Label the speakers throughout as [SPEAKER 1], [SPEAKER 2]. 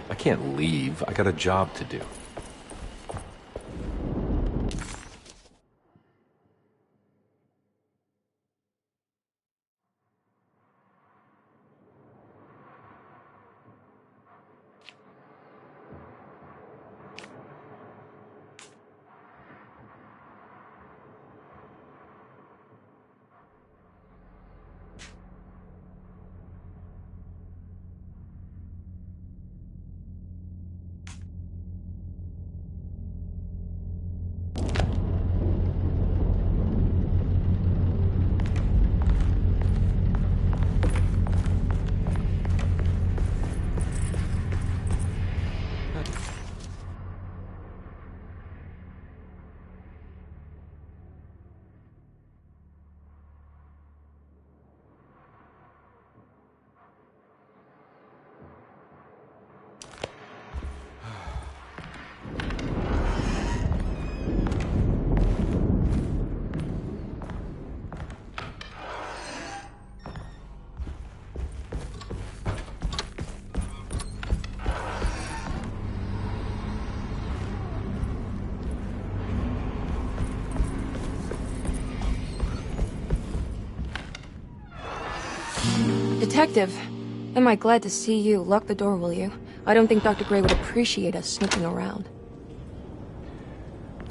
[SPEAKER 1] I can't leave. I got a job to do.
[SPEAKER 2] Detective, am I glad to see you. Lock the door, will you? I don't think Dr. Gray would appreciate us snooping around.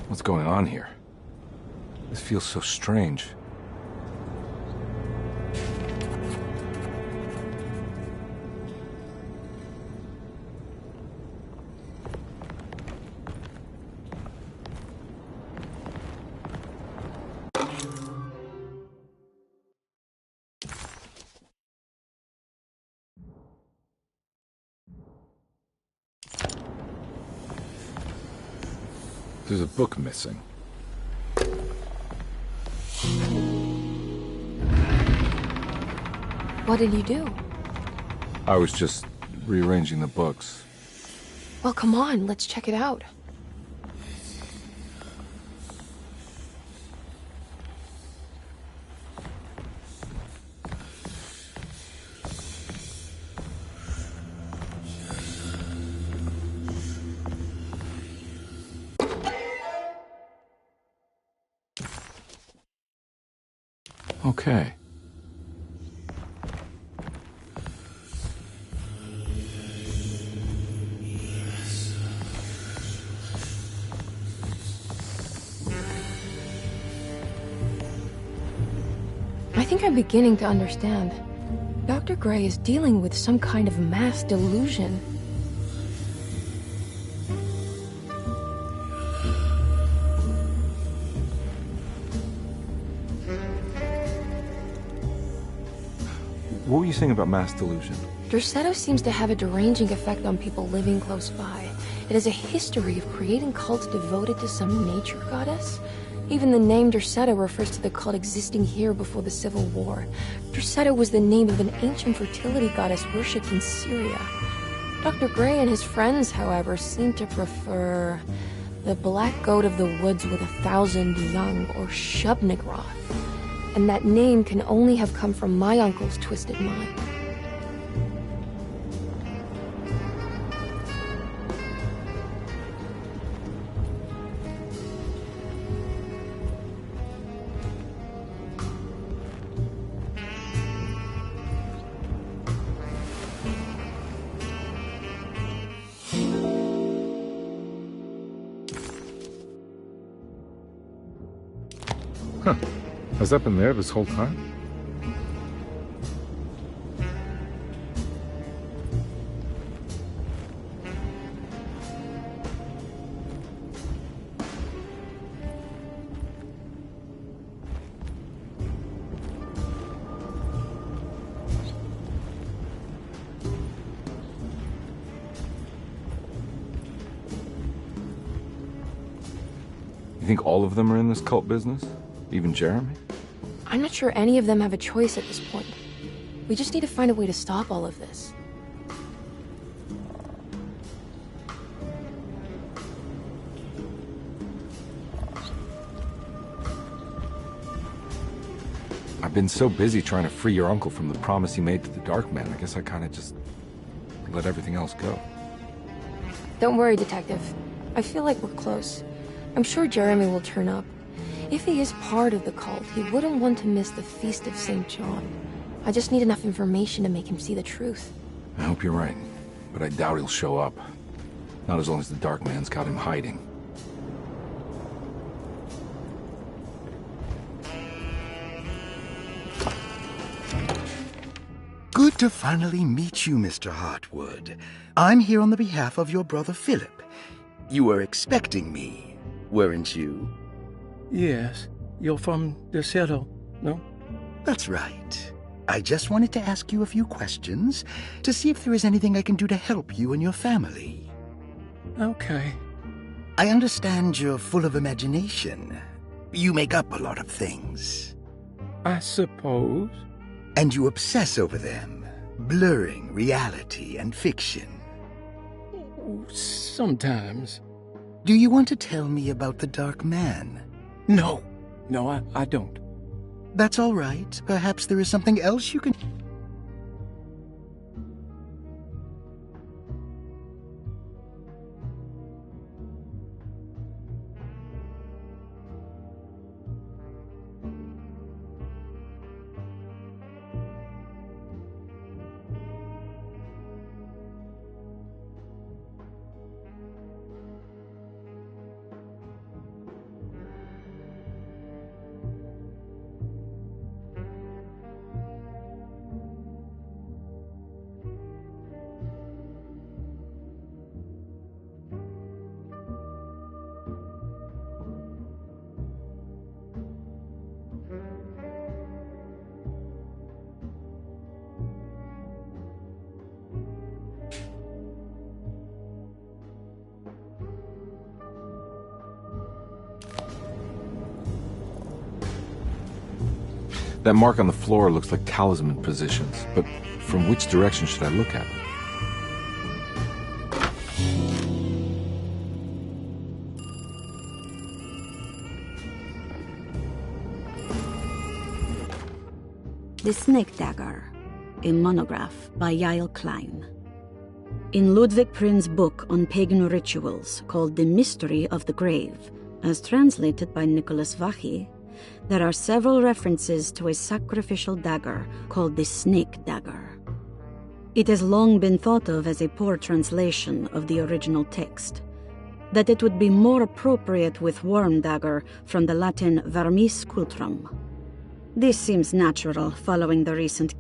[SPEAKER 1] What's going on here? This feels so strange. There's a book missing.
[SPEAKER 2] What did you do?
[SPEAKER 1] I was just rearranging the books.
[SPEAKER 2] Well, come on, let's check it out.
[SPEAKER 1] Okay.
[SPEAKER 2] I think I'm beginning to understand. Dr. Gray is dealing with some kind of mass delusion.
[SPEAKER 1] What were you saying about mass delusion?
[SPEAKER 2] Derceto seems to have a deranging effect on people living close by. It has a history of creating cults devoted to some nature goddess. Even the name Derceta refers to the cult existing here before the Civil War. Derceta was the name of an ancient fertility goddess worshipped in Syria. Dr. Gray and his friends, however, seem to prefer the Black Goat of the Woods with 1,000 Young, or Shub-Nigroth. And that name can only have come from my uncle's twisted mind.
[SPEAKER 1] Huh. Has that been there this whole time? You think all of them are in this cult business? Even Jeremy?
[SPEAKER 2] I'm not sure any of them have a choice at this point. We just need to find a way to stop all of this.
[SPEAKER 1] I've been so busy trying to free your uncle from the promise he made to the Dark Man, I guess I kind of just let everything else go.
[SPEAKER 2] Don't worry, Detective. I feel like we're close. I'm sure Jeremy will turn up. If he is part of the cult, he wouldn't want to miss the Feast of St. John. I just need enough information to make him see the truth.
[SPEAKER 1] I hope you're right, but I doubt he'll show up. Not as long as the Dark Man's got him hiding.
[SPEAKER 3] Good to finally meet you, Mr. Hartwood. I'm here on the behalf of your brother Philip. You were expecting me, weren't you?
[SPEAKER 4] Yes. You're from Derceta, no?
[SPEAKER 3] That's right. I just wanted to ask you a few questions to see if there is anything I can do to help you and your family.
[SPEAKER 4] Okay.
[SPEAKER 3] I understand you're full of imagination. You make up a lot of things.
[SPEAKER 4] I suppose.
[SPEAKER 3] And you obsess over them, blurring reality and fiction.
[SPEAKER 4] Sometimes.
[SPEAKER 3] Do you want to tell me about the Dark Man?
[SPEAKER 4] No. No, I don't.
[SPEAKER 3] That's all right. Perhaps there is something else you can...
[SPEAKER 1] That mark on the floor looks like talisman positions, but from which direction should I look at them?
[SPEAKER 5] The Snake Dagger, a monograph by Yael Klein. In Ludwig Prin's book on pagan rituals called The Mystery of the Grave, as translated by Nicholas Vachy, there are several references to a sacrificial dagger called the Snake Dagger. It has long been thought of as a poor translation of the original text, that it would be more appropriate with worm dagger from the Latin vermis cultrum. This seems natural following the recent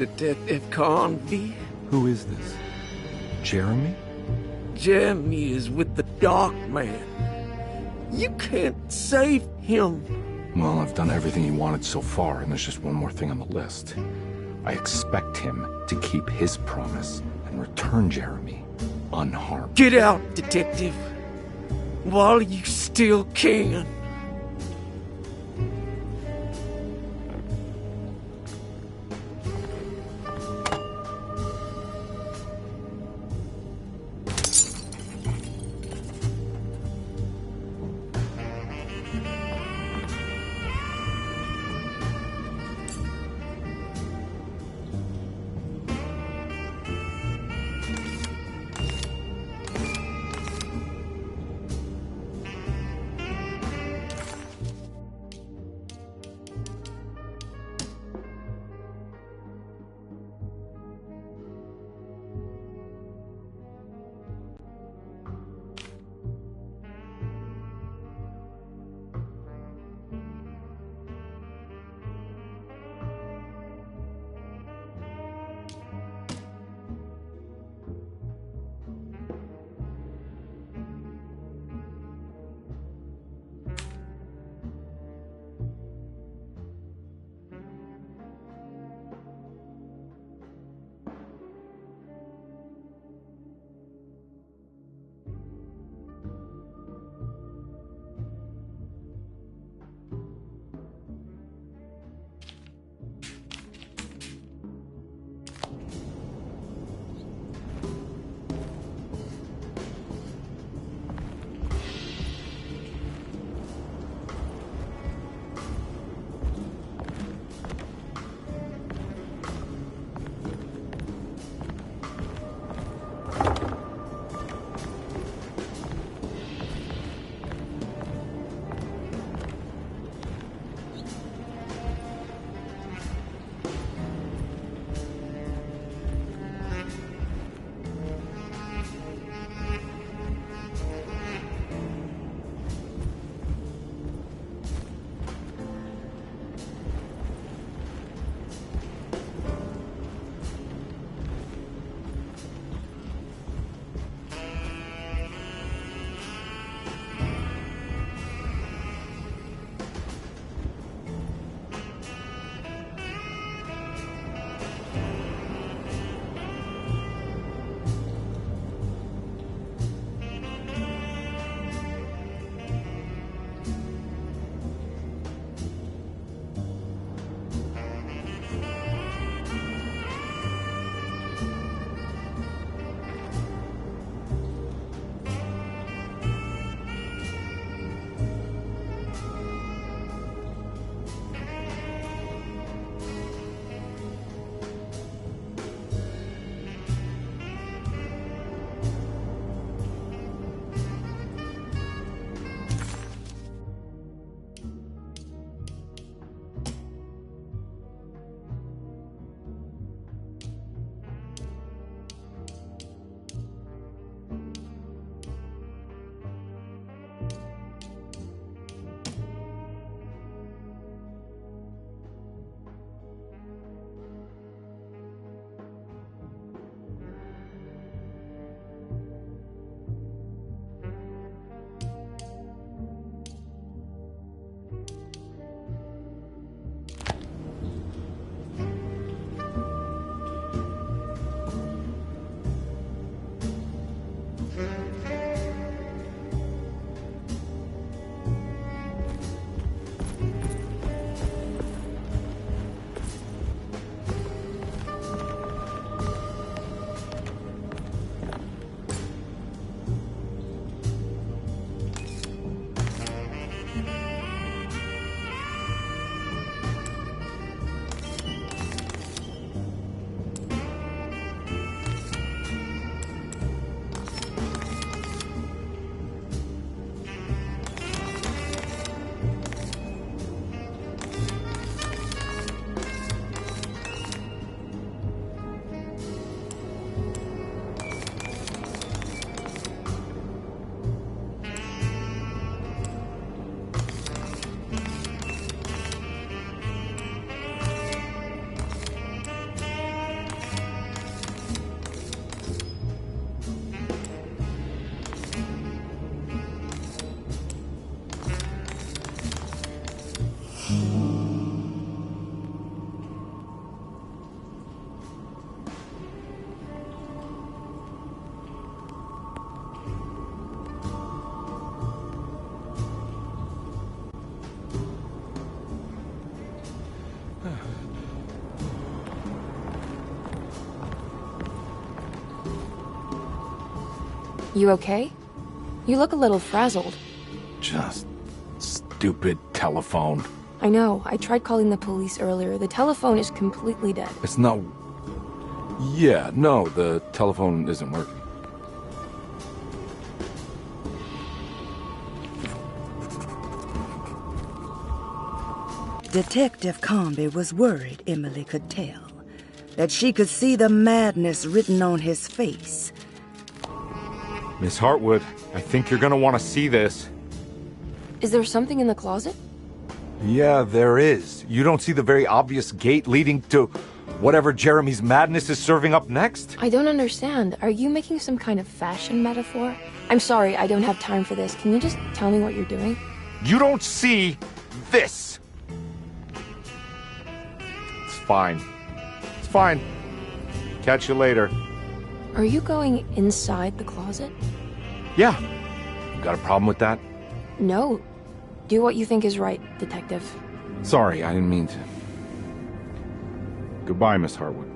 [SPEAKER 4] Detective Convy.
[SPEAKER 1] Who is this? Jeremy?
[SPEAKER 4] Jeremy is with the Dark Man. You can't save him.
[SPEAKER 1] Well, I've done everything he wanted so far, and there's just one more thing on the list. I expect him to keep his promise and return Jeremy unharmed.
[SPEAKER 4] Get out, Detective. While you still can.
[SPEAKER 2] You okay? You look a little frazzled.
[SPEAKER 1] Just stupid telephone.
[SPEAKER 2] I know. I tried calling the police earlier. The telephone is completely dead.
[SPEAKER 1] It's not... Yeah, no, the telephone isn't working.
[SPEAKER 6] Detective Comby was worried Emily could tell, that she could see the madness written on his face.
[SPEAKER 1] Miss Hartwood, I think you're gonna want to see this.
[SPEAKER 2] Is there something in the closet?
[SPEAKER 1] Yeah, there is. You don't see the very obvious gate leading to whatever Jeremy's madness is serving up next?
[SPEAKER 2] I don't understand. Are you making some kind of fashion metaphor? I'm sorry, I don't have time for this. Can you just tell me what you're doing?
[SPEAKER 1] You don't see this! It's fine. It's fine. Catch you later.
[SPEAKER 2] Are you going inside the closet?
[SPEAKER 1] Yeah. You got a problem with that?
[SPEAKER 2] No. Do what you think is right, Detective.
[SPEAKER 1] Sorry, I didn't mean to. Goodbye, Miss Hartwood.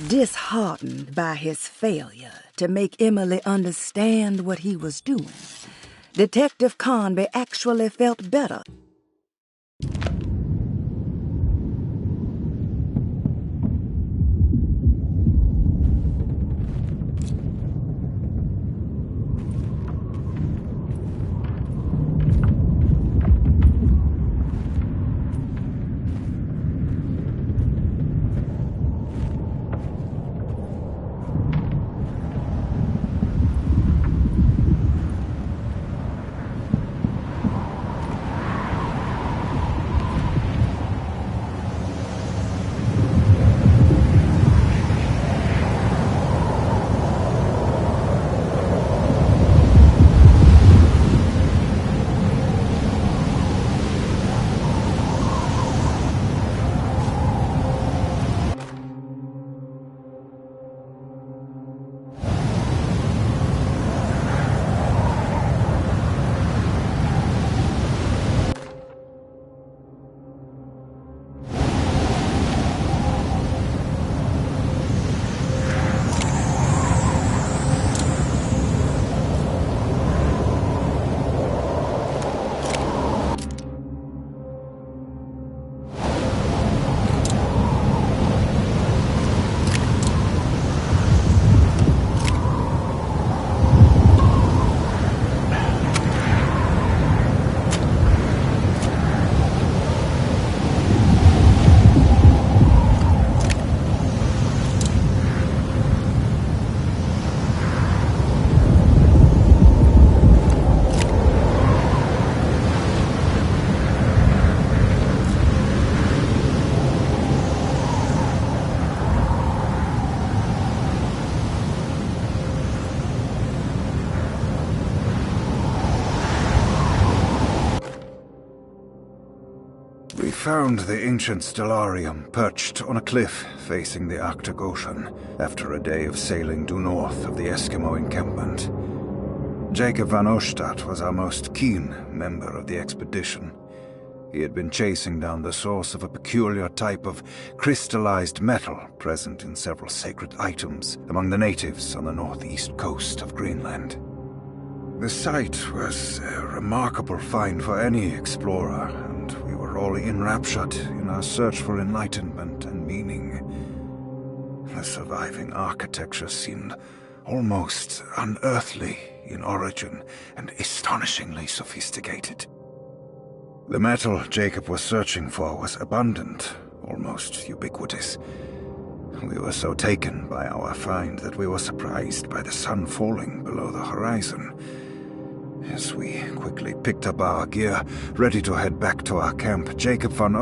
[SPEAKER 6] Disheartened by his failure to make Emily understand what he was doing, Detective Conby actually felt better.
[SPEAKER 7] We found the ancient Stellarium perched on a cliff facing the Arctic Ocean after a day of sailing due north of the Eskimo encampment. Jacob van Ostadt was our most keen member of the expedition. He had been chasing down the source of a peculiar type of crystallized metal present in several sacred items among the natives on the northeast coast of Greenland. The site was a remarkable find for any explorer, and we were all enraptured in our search for enlightenment and meaning. The surviving architecture seemed almost unearthly in origin and astonishingly sophisticated. The metal Jacob was searching for was abundant, almost ubiquitous. We were so taken by our find that we were surprised by the sun falling below the horizon. As we quickly picked up our gear, ready to head back to our camp, Jacob van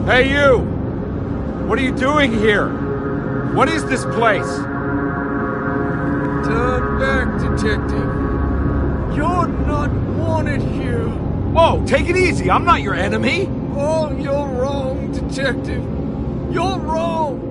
[SPEAKER 1] Hey, you! What are you doing here? What is this place?
[SPEAKER 4] Turn back, Detective. You're not wanted here.
[SPEAKER 1] Whoa, take it easy. I'm not your enemy.
[SPEAKER 4] Oh, you're wrong, Detective. You're wrong.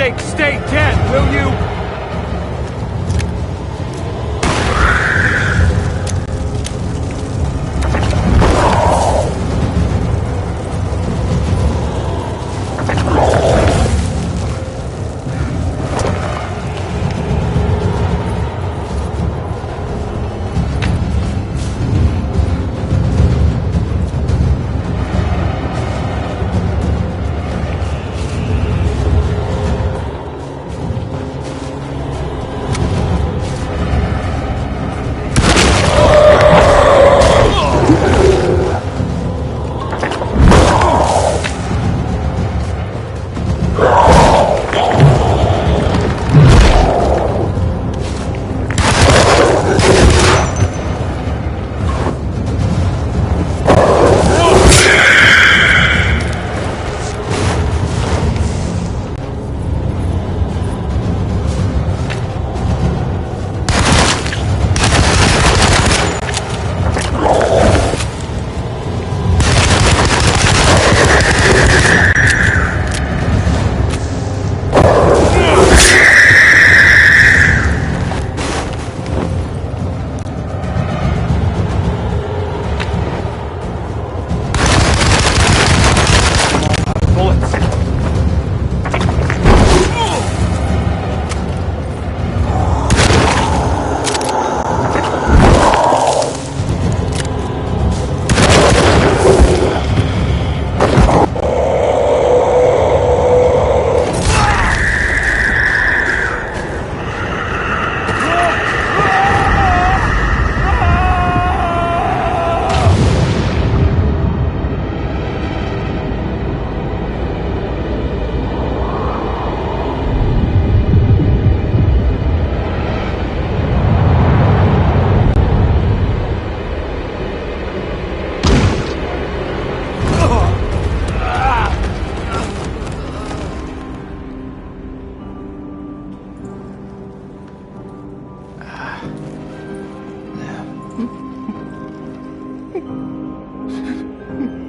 [SPEAKER 4] sake, stay dead, will you?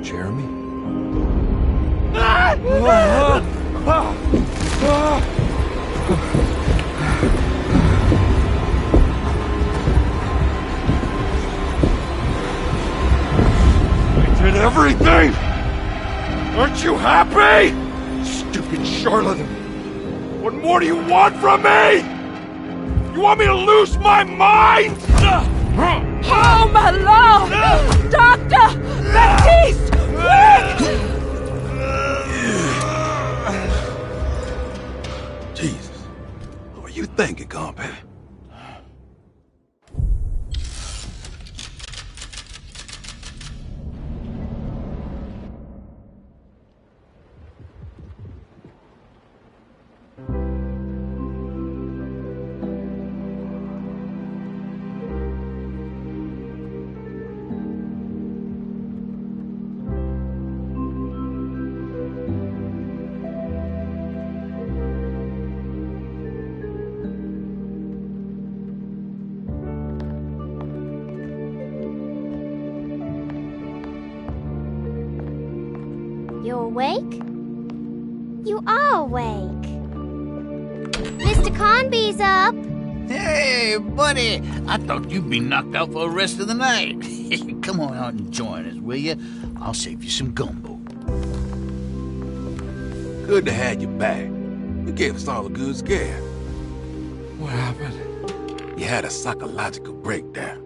[SPEAKER 1] Jeremy?
[SPEAKER 4] I did everything! Aren't you happy? Stupid charlatan! What more do you want from me? You want me to lose my mind?
[SPEAKER 8] Oh, my lord! Doctor! Baptiste! Quick!
[SPEAKER 9] Jesus. What were you thinking, compadre?
[SPEAKER 10] You awake? You are awake. Mr. Conby's up.
[SPEAKER 11] Hey, buddy. I thought you'd be knocked out for the rest of the night. Come on out and join us, will you? I'll save you some gumbo.
[SPEAKER 9] Good to have you back. You gave us all a good scare.
[SPEAKER 4] What happened?
[SPEAKER 9] You had a psychological breakdown.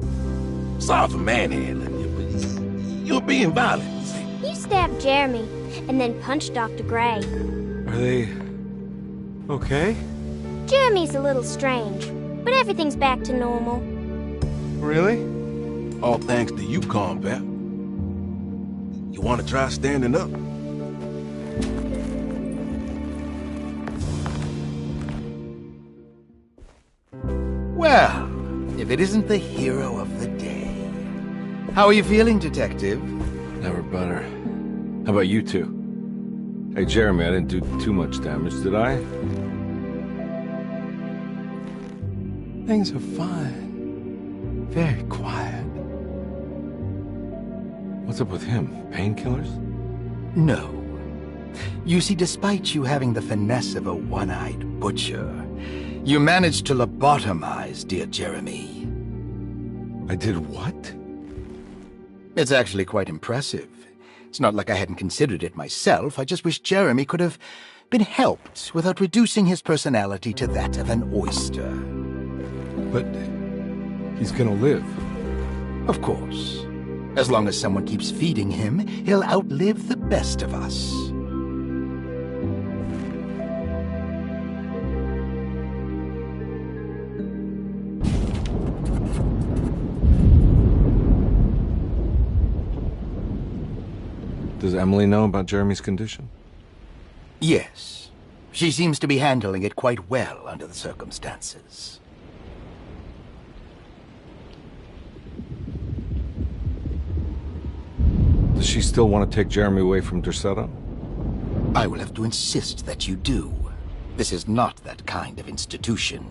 [SPEAKER 9] Sorry for manhandling you, but you were being violent, you see.
[SPEAKER 10] You stabbed Jeremy and then punched Dr. Gray.
[SPEAKER 4] Are they... okay?
[SPEAKER 10] Jeremy's a little strange, but everything's back to normal.
[SPEAKER 4] Really?
[SPEAKER 9] All thanks to you, combat. You want to try standing up?
[SPEAKER 3] Well, if it isn't the hero of the day. How are you feeling, Detective?
[SPEAKER 1] Never better. How about you two? Hey, Jeremy, I didn't do too much damage, did I?
[SPEAKER 4] Things are fine. Very quiet.
[SPEAKER 1] What's up with him? Painkillers?
[SPEAKER 3] No. You see, despite you having the finesse of a one-eyed butcher, you managed to lobotomize dear Jeremy.
[SPEAKER 1] I did what?
[SPEAKER 3] It's actually quite impressive. It's not like I hadn't considered it myself. I just wish Jeremy could have been helped without reducing his personality to that of an oyster.
[SPEAKER 1] But he's gonna live.
[SPEAKER 3] Of course. As long as someone keeps feeding him, he'll outlive the best of us.
[SPEAKER 1] Does Emily know about Jeremy's condition?
[SPEAKER 3] Yes. She seems to be handling it quite well under the circumstances.
[SPEAKER 1] Does she still want to take Jeremy away from Derceto?
[SPEAKER 3] I will have to insist that you do. This is not that kind of institution.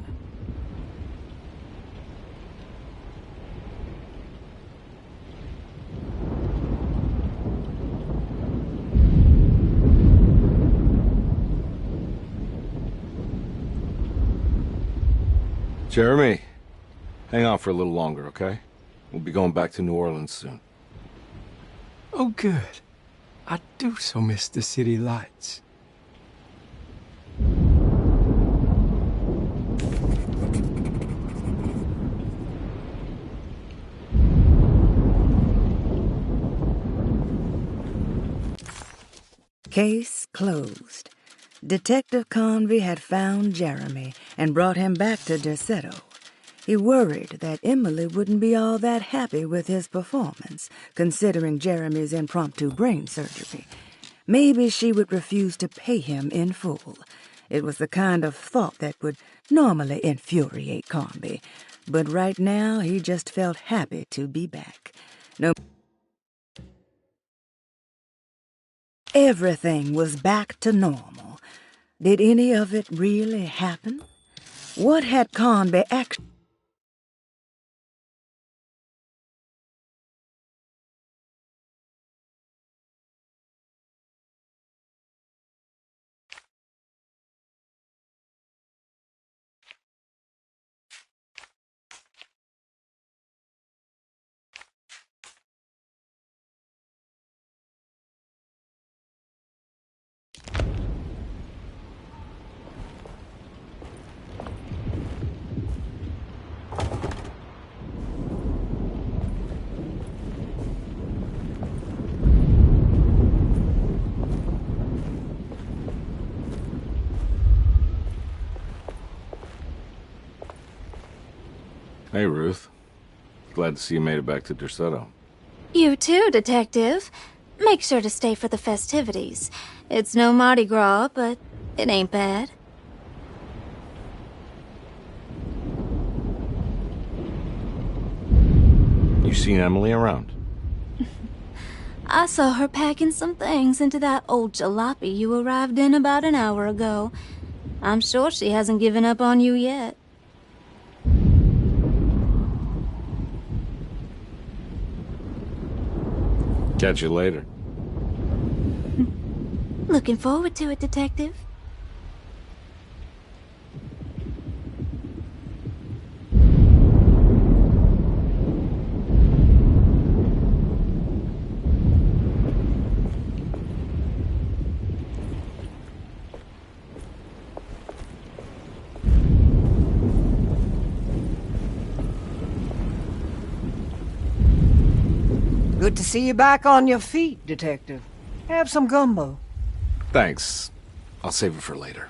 [SPEAKER 1] Jeremy, hang on for a little longer, okay? We'll be going back to New Orleans soon.
[SPEAKER 12] Oh, good. I do so miss the city lights.
[SPEAKER 6] Case closed. Detective Convey had found Jeremy and brought him back to Derceto. He worried that Emily wouldn't be all that happy with his performance, considering Jeremy's impromptu brain surgery. Maybe she would refuse to pay him in full. It was the kind of thought that would normally infuriate Convey, but right now he just felt happy to be back. Everything was back to normal. Did any of it really happen? What had Convey actually...
[SPEAKER 1] Hey, Ruth. Glad to see you made it back to Derceto.
[SPEAKER 13] You too, Detective. Make sure to stay for the festivities. It's no Mardi Gras, but it ain't bad.
[SPEAKER 1] You seen Emily around?
[SPEAKER 13] I saw her packing some things into that old jalopy you arrived in about an hour ago. I'm sure she hasn't given up on you yet.
[SPEAKER 1] Catch you later.
[SPEAKER 13] Looking forward to it, Detective.
[SPEAKER 14] Good to see you back on your feet, Detective. Have some gumbo.
[SPEAKER 1] Thanks. I'll save it for later.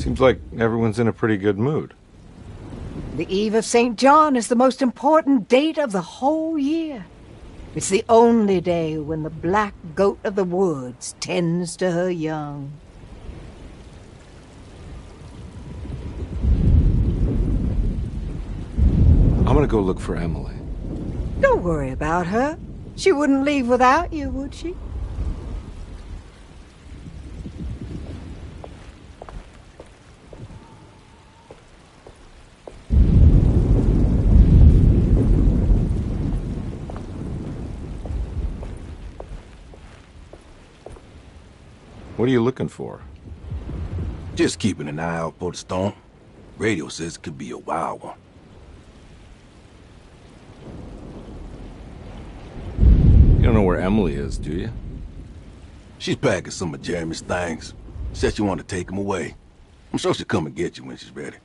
[SPEAKER 1] Seems like everyone's in a pretty good mood.
[SPEAKER 14] The Eve of St. John is the most important date of the whole year. It's the only day when the black goat of the woods tends to her young.
[SPEAKER 1] I'm gonna go look for Emily.
[SPEAKER 14] Don't worry about her. She wouldn't leave without you, would she?
[SPEAKER 1] What are you looking for?
[SPEAKER 9] Just keeping an eye out for the storm. Radio says it could be a wild one.
[SPEAKER 1] You don't know where Emily is, do you?
[SPEAKER 9] She's packing some of Jeremy's things. Said she wanted to take them away. I'm sure she'll come and get you when she's ready.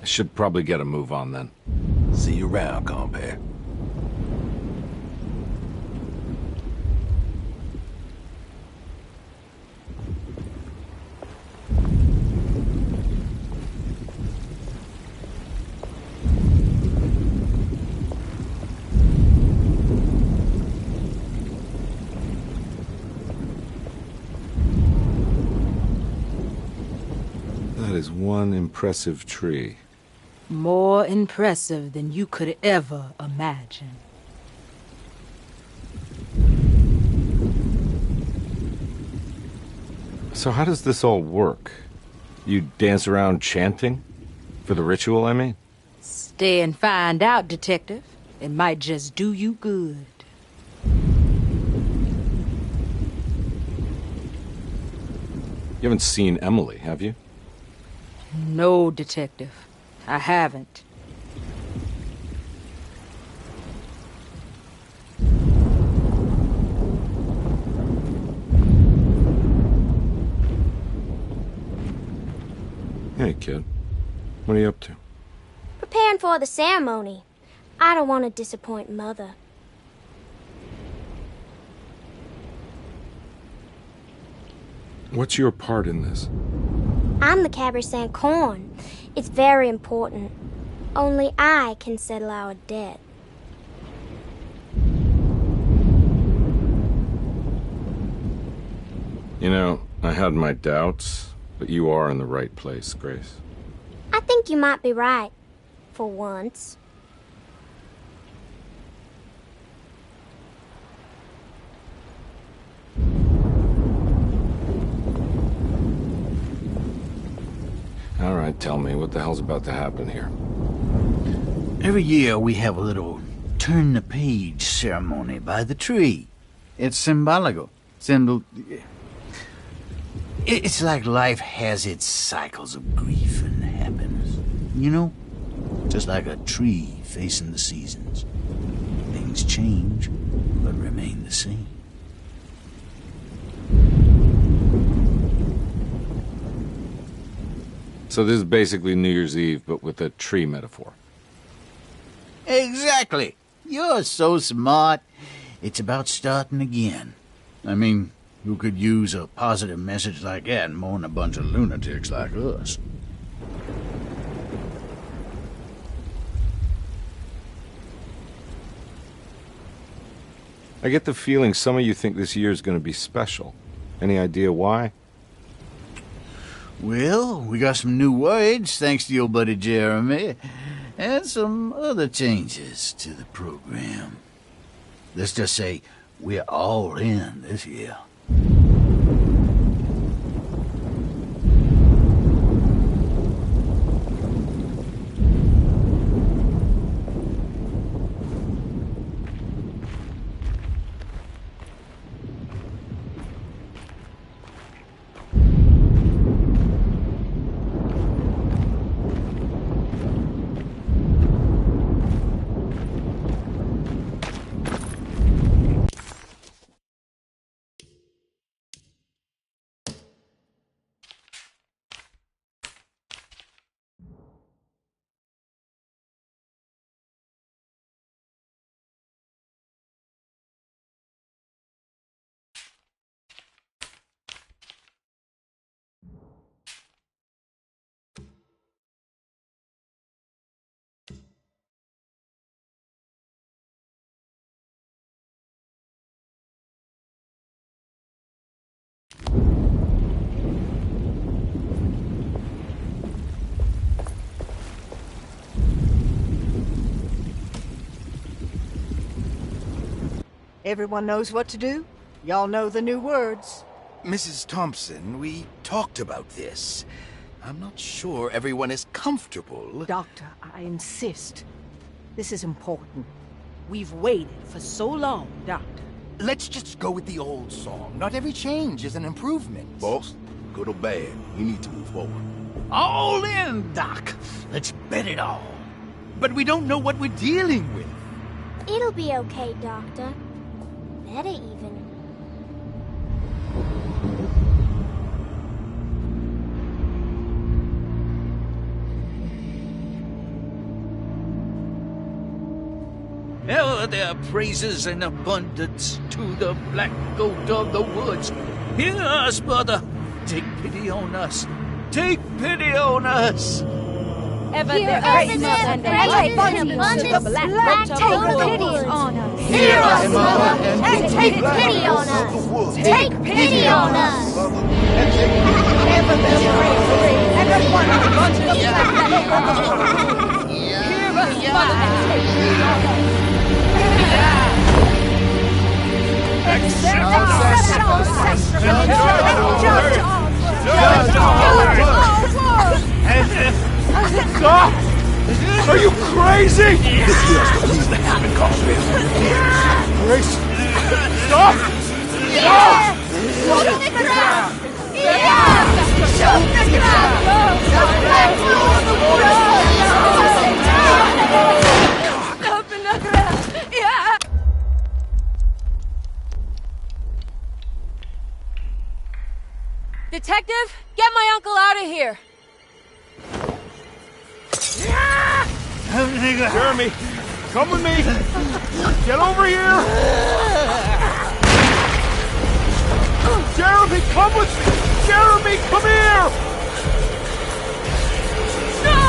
[SPEAKER 1] I should probably get a move on then.
[SPEAKER 9] See you around, compare.
[SPEAKER 1] That is one impressive tree.
[SPEAKER 8] More impressive than you could ever imagine.
[SPEAKER 1] So how does this all work? You dance around chanting? For the ritual, I mean?
[SPEAKER 8] Stay and find out, Detective. It might just do you good.
[SPEAKER 1] You haven't seen Emily, have you?
[SPEAKER 8] No, Detective. I haven't.
[SPEAKER 1] Hey, kid. What are you up to?
[SPEAKER 10] Preparing for the ceremony. I don't want to disappoint Mother.
[SPEAKER 1] What's your part in this?
[SPEAKER 10] I'm the Cabernet Corn. It's very important. Only I can settle our debt.
[SPEAKER 1] You know, I had my doubts, but you are in the right place, Grace.
[SPEAKER 10] I think you might be right. For once.
[SPEAKER 1] All right, tell me, what the hell's about to happen here?
[SPEAKER 11] Every year we have a little turn-the-page ceremony by the tree. It's symbolical. It's like life has its cycles of grief and happiness. You know? Just like a tree facing the seasons. Things change, but remain the same.
[SPEAKER 1] So this is basically New Year's Eve, but with a tree metaphor.
[SPEAKER 11] Exactly. You're so smart. It's about starting again. I mean, who could use a positive message like that more than a bunch of lunatics like us?
[SPEAKER 1] I get the feeling some of you think this year's going to be special. Any idea why?
[SPEAKER 11] Well, we got some new words, thanks to your buddy Jeremy, and some other changes to the program. Let's just say we're all in this year.
[SPEAKER 14] Everyone knows what to do? Y'all know the new words.
[SPEAKER 3] Mrs. Thompson, we talked about this. I'm not sure everyone is comfortable.
[SPEAKER 14] Doctor, I insist. This is important.
[SPEAKER 8] We've waited for so long, Doctor.
[SPEAKER 3] Let's just go with the old song. Not every change is an improvement.
[SPEAKER 9] Boss, good or bad, we need to move forward.
[SPEAKER 11] All in, Doc. Let's bet it all.
[SPEAKER 3] But we don't know what we're dealing with.
[SPEAKER 10] It'll be okay, Doctor. Better even.
[SPEAKER 11] Ever their praises and abundance to the black goat of the woods. Hear us, brother. Take pity on us. Take pity on us.
[SPEAKER 8] Ever
[SPEAKER 10] Hear
[SPEAKER 8] their
[SPEAKER 10] us,
[SPEAKER 8] praises
[SPEAKER 10] Mother,
[SPEAKER 8] and
[SPEAKER 10] and
[SPEAKER 8] abundance to the black goat
[SPEAKER 10] take
[SPEAKER 8] of the
[SPEAKER 10] pity
[SPEAKER 8] woods.
[SPEAKER 10] on us.
[SPEAKER 8] Hear us, Mother,
[SPEAKER 10] and take pity on us. Take pity on us.
[SPEAKER 8] Ever their praises and abundance to the black goat of the woods. Hear us, Mother, and take pity on us.
[SPEAKER 4] Stop! Are you crazy?
[SPEAKER 9] This deal's needs to happen, Carson.
[SPEAKER 4] Grace! Stop! Stop!
[SPEAKER 10] Shoot the ground! Yeah! Shoot the ground!
[SPEAKER 2] Stop in the ground! Yeah! Detective, get my uncle out of here!
[SPEAKER 4] Jeremy, come with me! Get over here! Jeremy, come with me! Jeremy, come here!
[SPEAKER 2] No!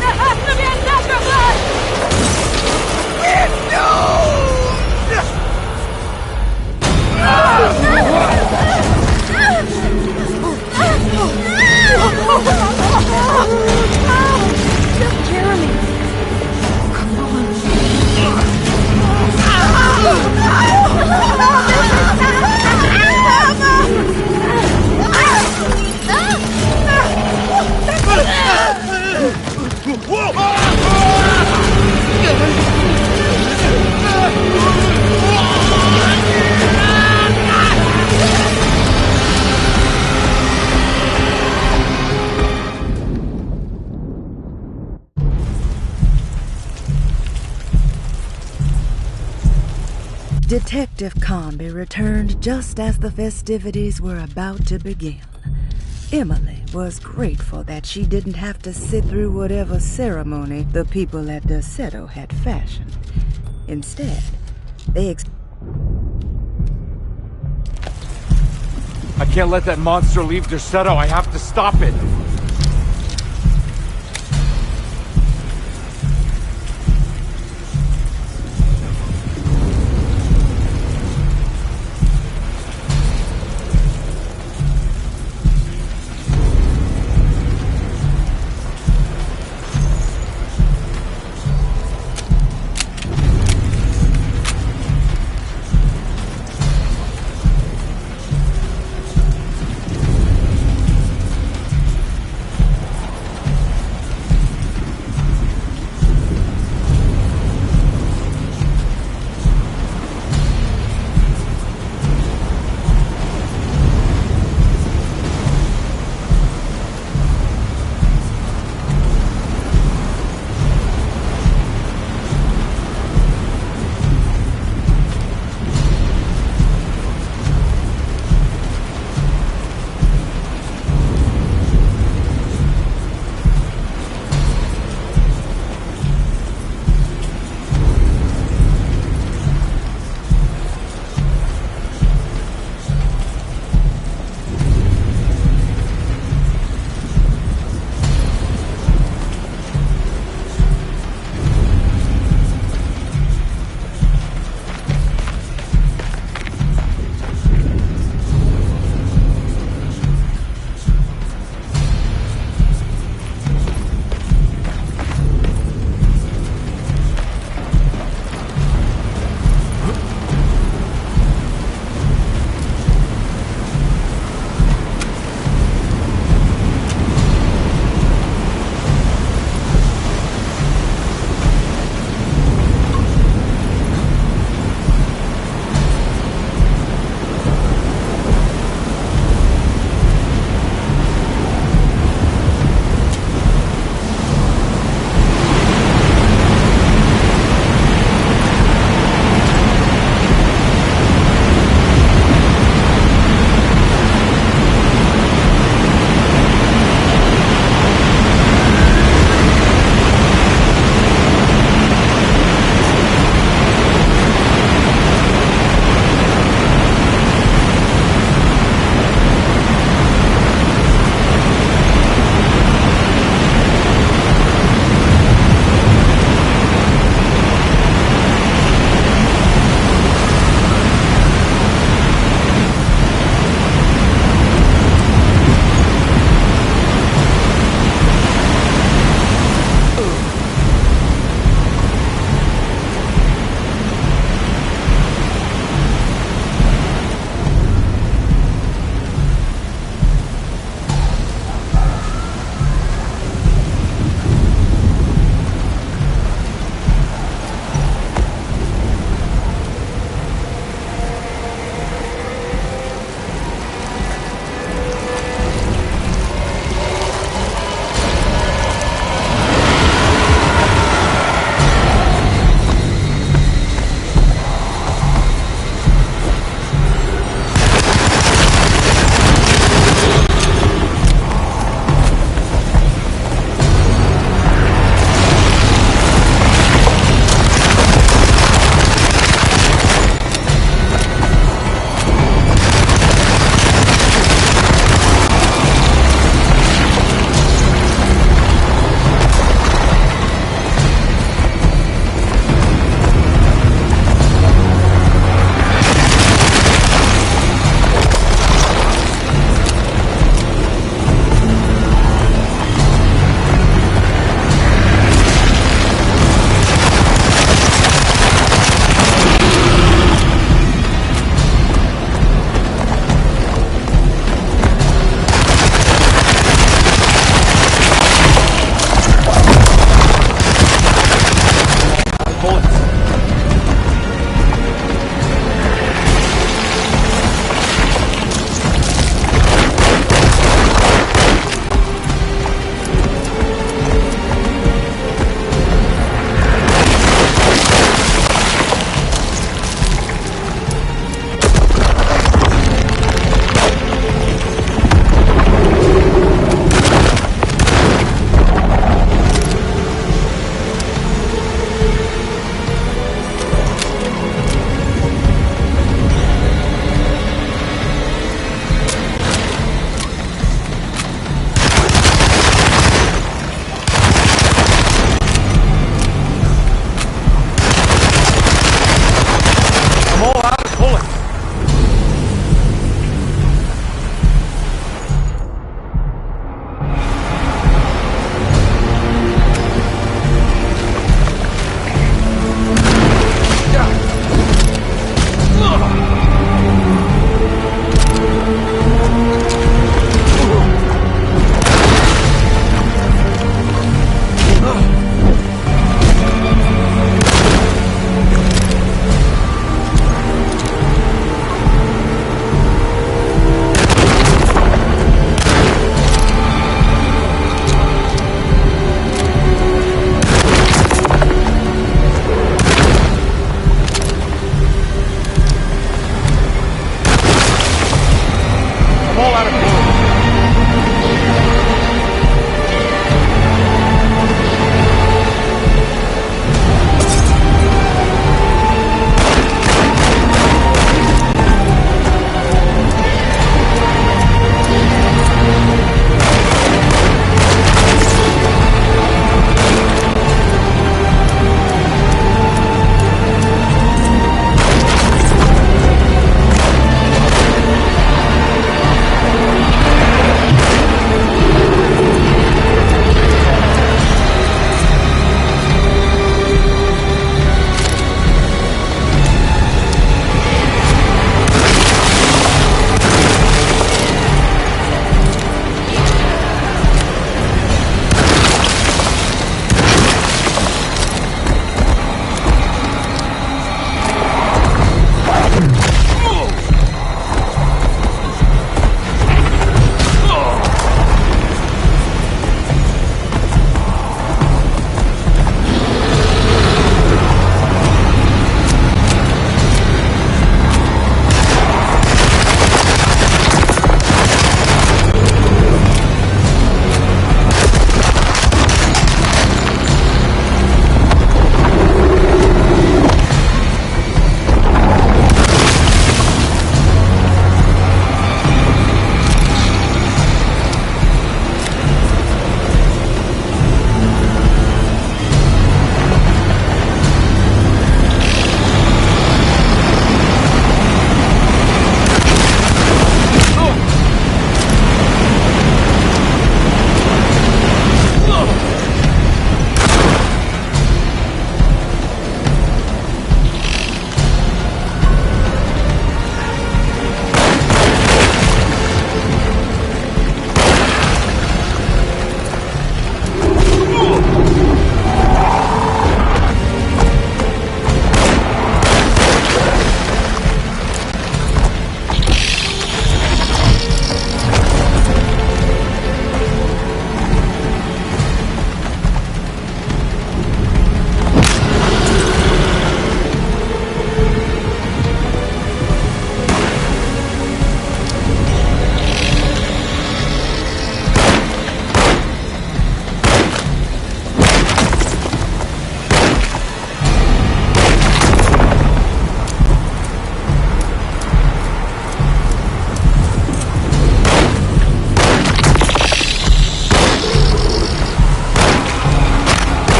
[SPEAKER 2] There has to be a sacrifice!
[SPEAKER 14] Jeremy!
[SPEAKER 6] Detective Conby returned just as the festivities were about to begin. Emily was grateful that she didn't have to sit through whatever ceremony the people at Derceto had fashioned. Instead, they
[SPEAKER 4] I can't let that monster leave Derceto. I have to stop it.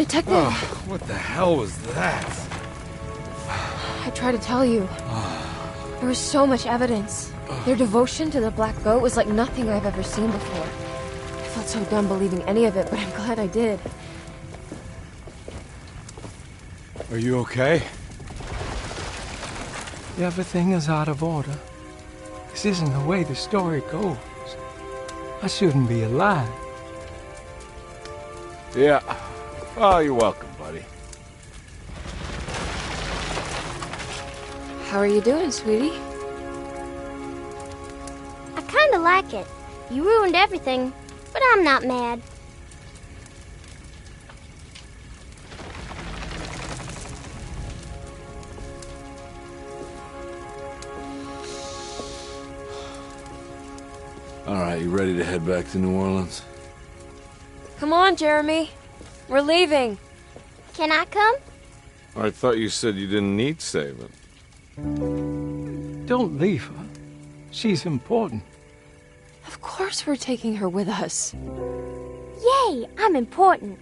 [SPEAKER 2] Detective!
[SPEAKER 4] Oh, what the hell was that?
[SPEAKER 2] I tried to tell you. There was so much evidence. Their devotion to the Black Goat was like nothing I've ever seen before. I felt so dumb believing any of it, but I'm glad I did.
[SPEAKER 12] Are you okay? Everything is out of order. This isn't the way the story goes. I shouldn't be alive.
[SPEAKER 4] Yeah. Oh, you're welcome, buddy.
[SPEAKER 2] How are you doing, sweetie?
[SPEAKER 10] I kinda like it. You ruined everything, but I'm not mad.
[SPEAKER 9] All right, you ready to head back to New Orleans?
[SPEAKER 2] Come on, Jeremy. We're leaving.
[SPEAKER 10] Can I come?
[SPEAKER 4] I thought you said you didn't need saving.
[SPEAKER 12] Don't leave her. She's important.
[SPEAKER 2] Of course we're taking her with us.
[SPEAKER 10] Yay, I'm important.